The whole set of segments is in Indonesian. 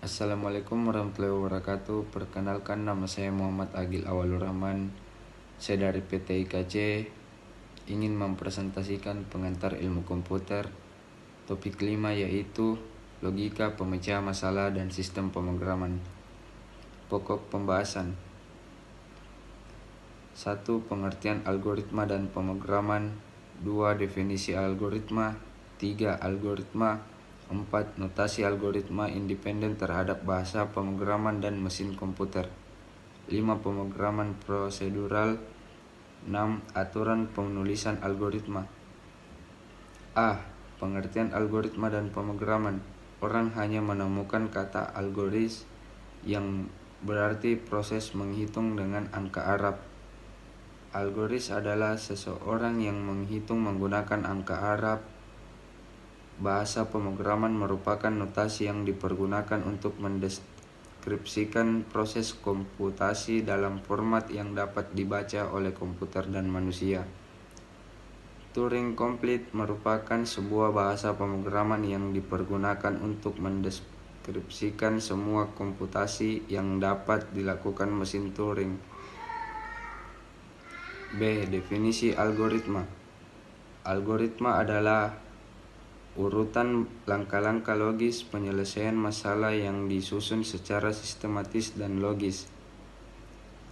Assalamualaikum warahmatullahi wabarakatuh. Perkenalkan, nama saya Muhammad Agil Awalur Rahman. Saya dari PT IKC ingin mempresentasikan pengantar ilmu komputer. Topik 5 yaitu logika, pemecahan masalah, dan sistem pemrograman. Pokok pembahasan. 1. Pengertian algoritma dan pemrograman. 2. Definisi algoritma. 3. Algoritma. 4. Notasi algoritma independen terhadap bahasa pemrograman dan mesin komputer. 5. Pemrograman prosedural. 6. Aturan penulisan algoritma. A. Pengertian algoritma dan pemrograman. Orang hanya menemukan kata algoris yang berarti proses menghitung dengan angka Arab. Algoris adalah seseorang yang menghitung menggunakan angka Arab. Bahasa pemrograman merupakan notasi yang dipergunakan untuk mendeskripsikan proses komputasi dalam format yang dapat dibaca oleh komputer dan manusia. Turing Complete merupakan sebuah bahasa pemrograman yang dipergunakan untuk mendeskripsikan semua komputasi yang dapat dilakukan mesin Turing. B. Definisi algoritma. Algoritma adalah urutan langkah-langkah logis penyelesaian masalah yang disusun secara sistematis dan logis.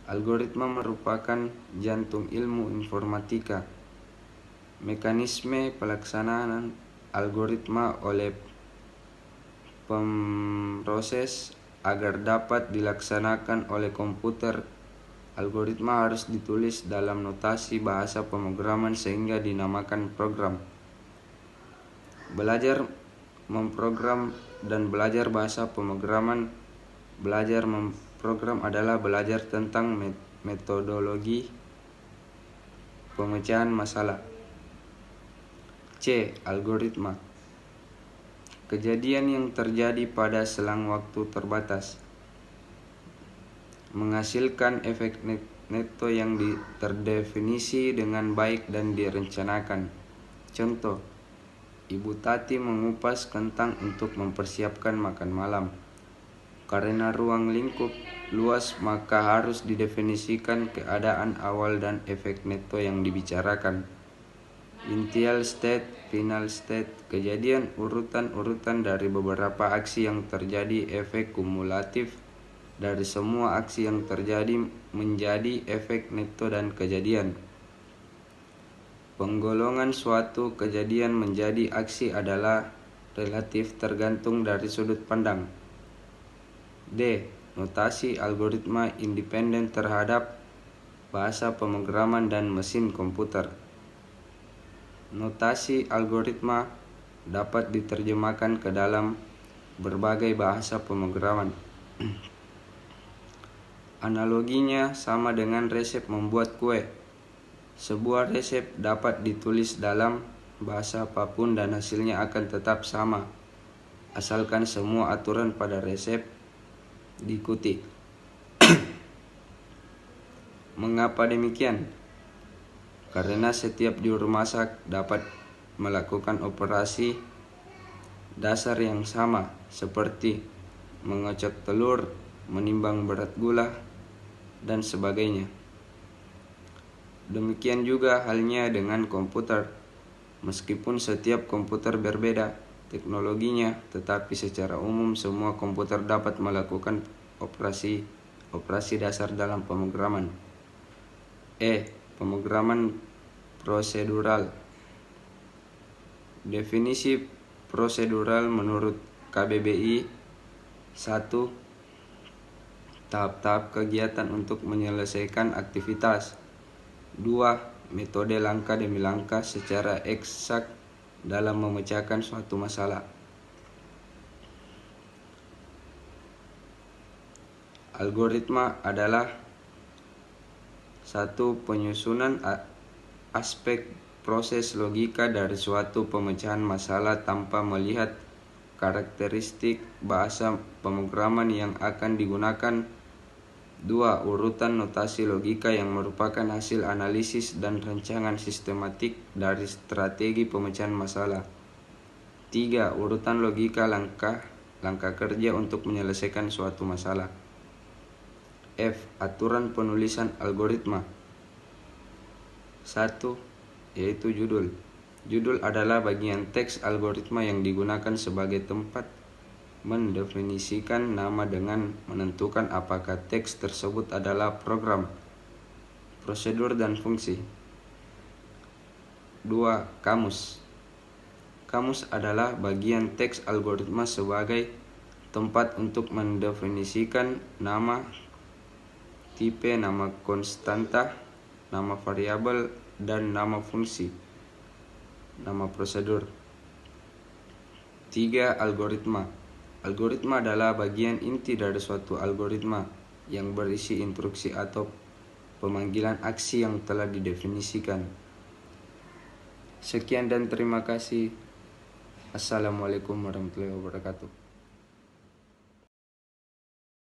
Algoritma merupakan jantung ilmu informatika. Mekanisme pelaksanaan algoritma oleh pemroses agar dapat dilaksanakan oleh komputer. Algoritma harus ditulis dalam notasi bahasa pemrograman sehingga dinamakan program. Belajar memprogram dan belajar bahasa pemrograman. Belajar memprogram adalah belajar tentang metodologi pemecahan masalah. C. Algoritma. Kejadian yang terjadi pada selang waktu terbatas menghasilkan efek neto yang terdefinisi dengan baik dan direncanakan. Contoh: Ibu Tati mengupas kentang untuk mempersiapkan makan malam. Karena ruang lingkup luas, maka harus didefinisikan keadaan awal dan efek neto yang dibicarakan. Initial state, final state, kejadian urutan-urutan dari beberapa aksi yang terjadi, efek kumulatif dari semua aksi yang terjadi menjadi efek neto dan kejadian. Penggolongan suatu kejadian menjadi aksi adalah relatif tergantung dari sudut pandang. D. Notasi algoritma independen terhadap bahasa pemrograman dan mesin komputer. Notasi algoritma dapat diterjemahkan ke dalam berbagai bahasa pemrograman. Analoginya sama dengan resep membuat kue. Sebuah resep dapat ditulis dalam bahasa apapun dan hasilnya akan tetap sama, asalkan semua aturan pada resep diikuti. Mengapa demikian? Karena setiap juru masak dapat melakukan operasi dasar yang sama, seperti mengocok telur, menimbang berat gula, dan sebagainya. Demikian juga halnya dengan komputer. Meskipun setiap komputer berbeda teknologinya, tetapi secara umum semua komputer dapat melakukan operasi dasar dalam pemrograman. E. Pemrograman prosedural. Definisi prosedural menurut KBBI. 1. Tahap-tahap kegiatan untuk menyelesaikan aktivitas. 2. Metode langkah demi langkah secara eksak dalam memecahkan suatu masalah. Algoritma adalah 1. Penyusunan aspek proses logika dari suatu pemecahan masalah tanpa melihat karakteristik bahasa pemrograman yang akan digunakan. 2. Urutan notasi logika yang merupakan hasil analisis dan rancangan sistematik dari strategi pemecahan masalah. 3. Urutan logika langkah langkah kerja untuk menyelesaikan suatu masalah. F. Aturan penulisan algoritma. 1. Yaitu judul. Judul adalah bagian teks algoritma yang digunakan sebagai tempat mendefinisikan nama dengan menentukan apakah teks tersebut adalah program, prosedur, dan fungsi. 2. Kamus. Kamus adalah bagian teks algoritma sebagai tempat untuk mendefinisikan nama, tipe, nama konstanta, nama variabel, dan nama fungsi, nama prosedur. 3. Algoritma. Algoritma adalah bagian inti dari suatu algoritma yang berisi instruksi atau pemanggilan aksi yang telah didefinisikan. Sekian dan terima kasih. Assalamualaikum warahmatullahi wabarakatuh.